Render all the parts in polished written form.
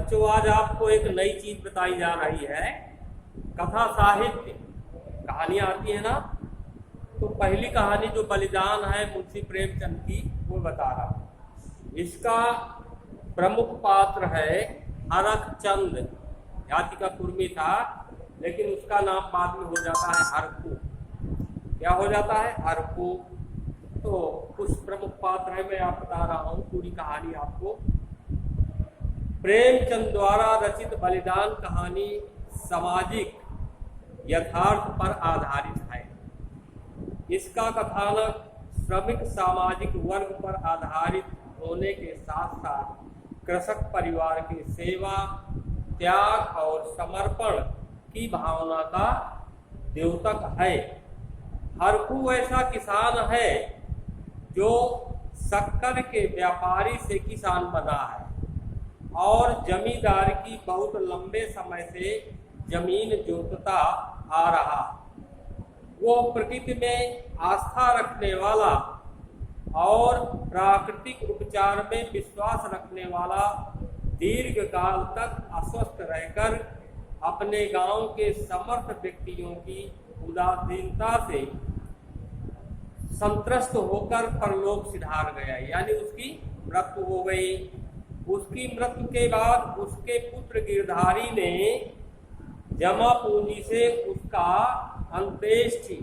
बच्चों, आज आपको एक नई चीज बताई जा रही है। कथा साहित्य कहानियां आती है ना, तो पहली कहानी जो बलिदान है मुंशी प्रेमचंद की, वो बता रहा हूं। इसका प्रमुख पात्र है हरखचंद। जाति का कुर्मी था, लेकिन उसका नाम बाद में हो जाता है हरकू। क्या हो जाता है? हरकू। तो कुछ प्रमुख पात्र है, मैं आप बता रहा हूं पूरी कहानी आपको। प्रेमचंद द्वारा रचित बलिदान कहानी सामाजिक यथार्थ पर आधारित है। इसका कथानक श्रमिक सामाजिक वर्ग पर आधारित होने के साथ साथ कृषक परिवार की सेवा, त्याग और समर्पण की भावना का द्योतक है। हरकू ऐसा किसान है जो शक्कर के व्यापारी से किसान बना है और जमींदार की बहुत लंबे समय से जमीन जोतता आ रहा। वो प्रकृति में आस्था रखने वाला और प्राकृतिक उपचार में विश्वास रखने वाला दीर्घ काल तक अस्वस्थ रहकर अपने गांव के समर्थ व्यक्तियों की उदासीनता से संत्रस्त होकर परलोक सिधार गया, यानी उसकी मृत्यु हो गई। उसकी मृत्यु के बाद उसके पुत्र गिरधारी ने जमा पूंजी से उसका अंत्येष्टि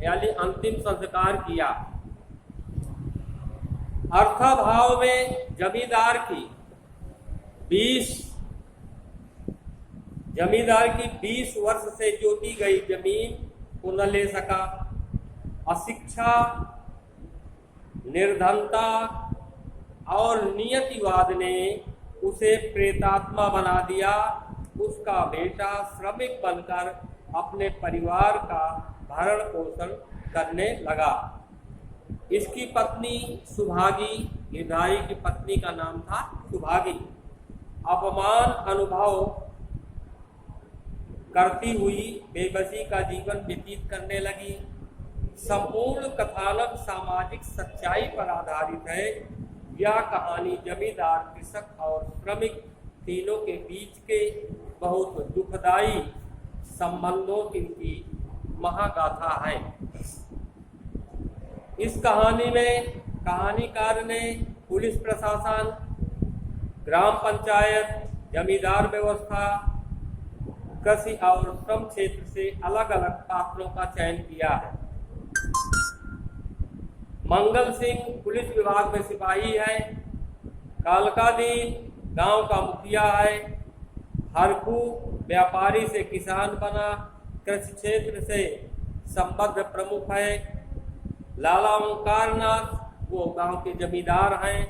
यानी अंतिम संस्कार किया। अर्थाभाव में जमींदार की 20 वर्ष से जोती गई जमीन को न ले सका। अशिक्षा, निर्धनता और नियतिवाद ने उसे प्रेतात्मा बना दिया। उसका बेटा श्रमिक बनकर अपने परिवार का भरण पोषण करने लगा। इसकी पत्नी सुभागी, गिरधारी की पत्नी का नाम था सुभागी, अपमान अनुभव करती हुई बेबसी का जीवन व्यतीत करने लगी। संपूर्ण कथानक सामाजिक सच्चाई पर आधारित है। यह कहानी जमींदार, कृषक और श्रमिक तीनों के बीच के बहुत दुखदायी संबंधों की महागाथा है। इस कहानी में कहानीकार ने पुलिस प्रशासन, ग्राम पंचायत, जमींदार व्यवस्था, कृषि और श्रम क्षेत्र से अलग अलग पात्रों का चयन किया है। मंगल सिंह पुलिस विभाग में सिपाही है। कालकादीन गांव का मुखिया है। हरकू व्यापारी से किसान बना, कृषि क्षेत्र से संबद्ध प्रमुख है। लाला ओंकार नाथ वो गांव के जमींदार हैं।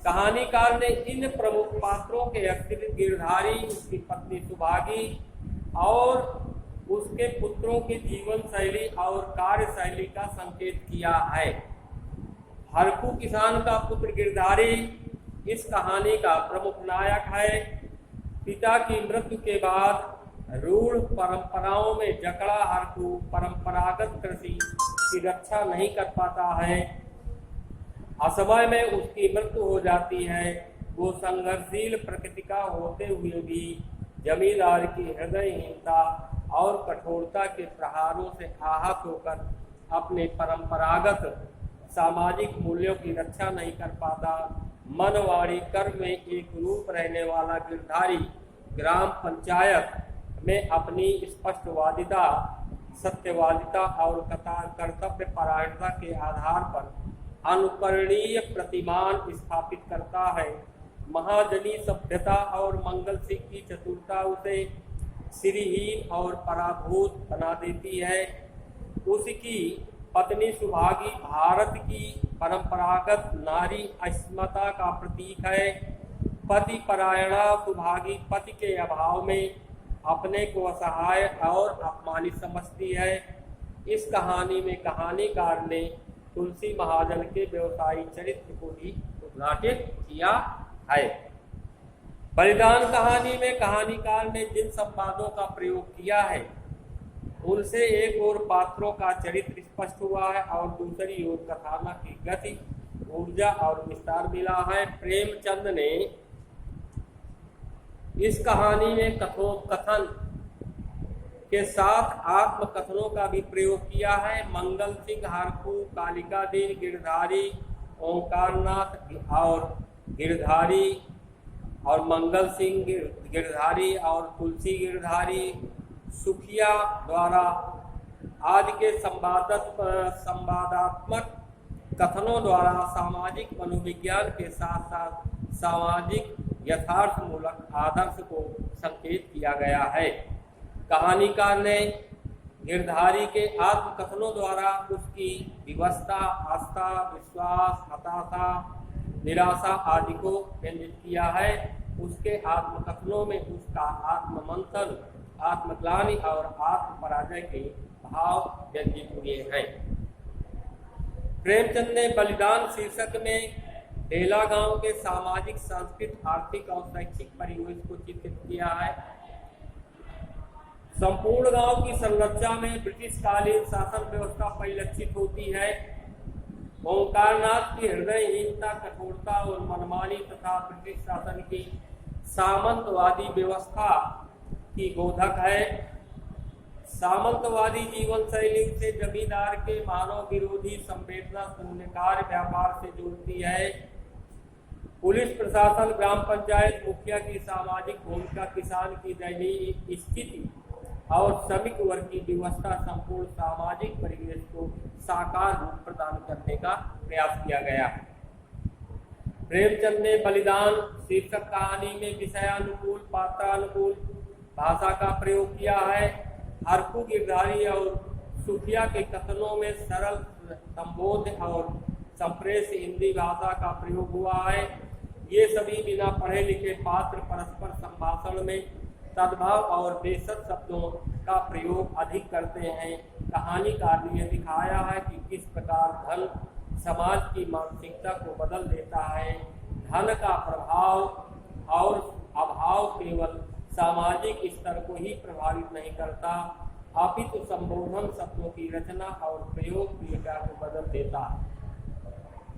कहानीकार ने इन प्रमुख पात्रों के अतिरिक्त गिरधारी, उसकी पत्नी सुभागी और उसके पुत्रों की जीवन शैली और कार्य शैली का संकेत किया है। हरकू किसान का पुत्र गिरधारी इस कहानी का प्रमुख नायक है। पिता की मृत्यु के बाद रूढ़ परंपराओं में जकड़ा हरकू परंपरागत कृषि की रक्षा नहीं कर पाता है। असमय में उसकी मृत्यु हो जाती है। वो संघर्षशील प्रकृति का होते हुए भी जमींदार की हृदयहीनता और कठोरता के प्रहारों से आहत होकर अपने परंपरागत सामाजिक मूल्यों की रक्षा नहीं कर पाता। मन, वाणी, कर्म में एक रूप रहने वाला गिरधारी ग्राम पंचायत में अपनी स्पष्टवादिता, सत्यवादिता और कर्तव्य परायणता के आधार पर अनुकरणीय प्रतिमान स्थापित करता है। महाजनी सभ्यता और मंगल सिंह की चतुरता उसे श्रीहीन और पराभूत बना देती है। उसकी पत्नी सुभागी भारत की परंपरागत नारी अस्मिता का प्रतीक है। पति परायणा सुभागी पति के अभाव में अपने को असहाय और अपमानित समझती है। इस कहानी में कहानीकार ने तुलसी महाजन के व्यवसायी चरित्र को भी उद्घाटित किया है। बलिदान कहानी में कहानीकार ने जिन संवादों का प्रयोग किया है उनसे एक ओर पात्रों का चरित्र स्पष्ट हुआ है और दूसरी ओर कथानक की गति, ऊर्जा और विस्तार मिला है। प्रेमचंद ने इस कहानी में कथन के साथ आत्मकथनों का भी प्रयोग किया है। मंगल सिंह, हरखू, कालिका दीन, गिरधारी, ओंकारनाथ और गिरधारी और मंगल सिंह गिरधारी और तुलसी गिरधारी सुखिया द्वारा आदि के संवादात्मक कथनों द्वारा सामाजिक मनोविज्ञान के साथ साथ सामाजिक यथार्थमूलक आदर्श को संकेत किया गया है। कहानीकार ने गिरधारी के आत्मकथनों द्वारा उसकी विवशता, आस्था, विश्वास, हताशा, निराशा आदि को केंद्रित किया है। उसके आत्मकथनों में उसका आत्ममंथन, आत्मग्लानि और आत्म पराजय के भाव व्यंजित हुए हैं। प्रेमचंद ने बलिदान शीर्षक में ढेला गांव के सामाजिक, सांस्कृतिक, आर्थिक और शैक्षिक परिवेश को चित्रित किया है। संपूर्ण गांव की संरचना में ब्रिटिशकालीन शासन व्यवस्था परिलक्षित होती है। ओंकारनाथ की हृदयहीनता, कठोरता और मनमानी तथा ब्रिटिश शासन की सामंतवादी व्यवस्था की बोधक है। सामंतवादी जीवन शैली से जमींदार के मानव विरोधी संवेदना शून्य कार्य व्यापार से जोड़ती है। पुलिस प्रशासन, ग्राम पंचायत मुखिया की सामाजिक भूमिका, किसान की दयनीय स्थिति और श्रमिक वर्ग की व्यवस्था संपूर्ण सामाजिक परिवेश को साकार रूप प्रदान करने का प्रयास किया गया है। प्रेमचंद ने बलिदान शीर्षक कहानी में विषयानुकूल, पात्रानुकूल भाषा का प्रयोग किया है। हरखू, गिरधारी और सुखिया के कथनों में सरल संबोध और संप्रेष हिंदी भाषा का प्रयोग हुआ है। ये सभी बिना पढ़े लिखे पात्र परस्पर संभाषण में सद्भाव और बेसत शब्दों का प्रयोग अधिक करते हैं। कहानीकार ने यह दिखाया है कि किस प्रकार धन समाज की मानसिकता को बदल देता है। धन का प्रभाव और अभाव केवल सामाजिक स्तर को ही प्रभावित नहीं करता, अपितु संबोधन शब्दों की रचना और प्रयोग क्रिया को बदल देता है।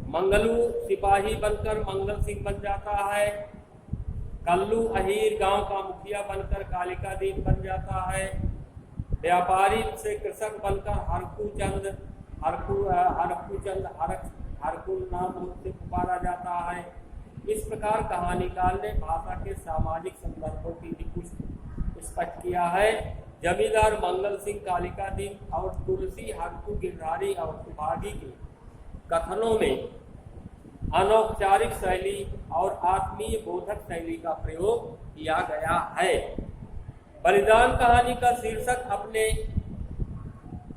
मंगलू सिपाही बनकर मंगल सिंह बन जाता है। कल्लू अहीर गांव का मुखिया बनकर कालिका दीन बन जाता है। व्यापारी से कृषक बनकर हरकुल नाम से पुकारा जाता है। इस प्रकार कहानीकार ने भाषा के सामाजिक संदर्भों की भी कुछ स्पष्ट किया है। जमींदार मंगल सिंह, कालिका दीन और तुलसी, हरखू, गिरधारी और सुभागी के कथनों में अनौपचारिक शैली और आत्मीय बोधक शैली का प्रयोग किया गया है। बलिदान कहानी का शीर्षक अपने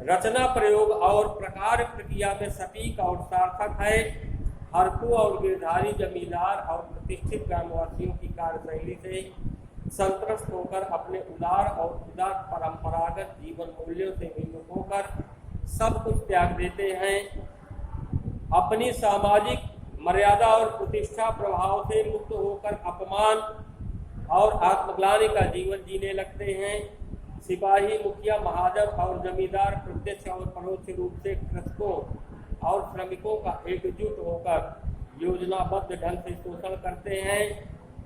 रचना, प्रयोग और प्रकार प्रक्रिया में सटीक और सार्थक है। हरखू और गिरधारी जमींदार और प्रतिष्ठित ग्रामवासियों की कार्यशैली से संतुष्ट होकर अपने उदार और उदार परंपरागत जीवन मूल्यों से विमुख होकर सब कुछ त्याग देते हैं। अपनी सामाजिक मर्यादा और प्रतिष्ठा प्रभाव से मुक्त होकर अपमान और आत्मग्लानि का जीवन जीने लगते हैं। सिपाही, मुखिया, महाजन और जमींदार प्रत्यक्ष और परोक्ष रूप से कृषकों और श्रमिकों का एकजुट होकर योजनाबद्ध ढंग से शोषण करते हैं,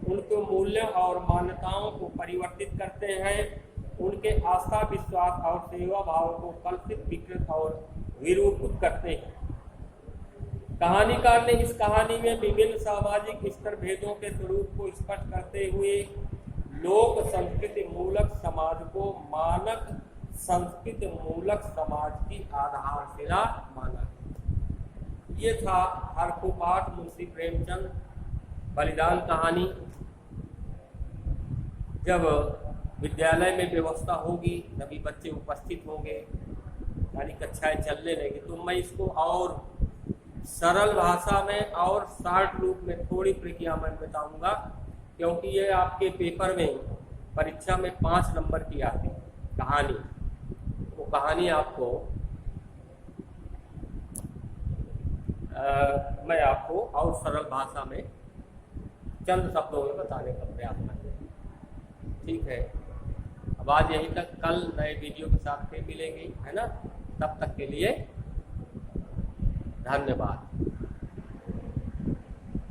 उनके मूल्यों और मान्यताओं को परिवर्तित करते हैं, उनके आस्था, विश्वास और सेवा भाव को कल्पित, विकृत और विरूपित करते हैं। कहानीकार ने इस कहानी में विभिन्न सामाजिक स्तर भेदों के स्वरूप को स्पष्ट करते हुए लोक संस्कृति मूलक समाज को मानक संस्कृति मूलक समाज की आधारशिला माना। ये था हरखू पाठ मुंशी प्रेमचंद बलिदान कहानी। जब विद्यालय में व्यवस्था होगी तभी बच्चे उपस्थित होंगे, यानी कक्षाएं चलने लगेंगी, तो मैं इसको और सरल भाषा में और शॉर्ट रूप में थोड़ी प्रक्रिया में बताऊंगा, क्योंकि ये आपके पेपर में परीक्षा में 5 नंबर की आती है कहानी। वो कहानी आपको मैं आपको और सरल भाषा में चंद शब्दों में बताने का प्रयास करूँगा। ठीक है, अब आज यहीं तक, कल नए वीडियो के साथ फिर मिलेंगे, है ना। तब तक के लिए धन्यवाद।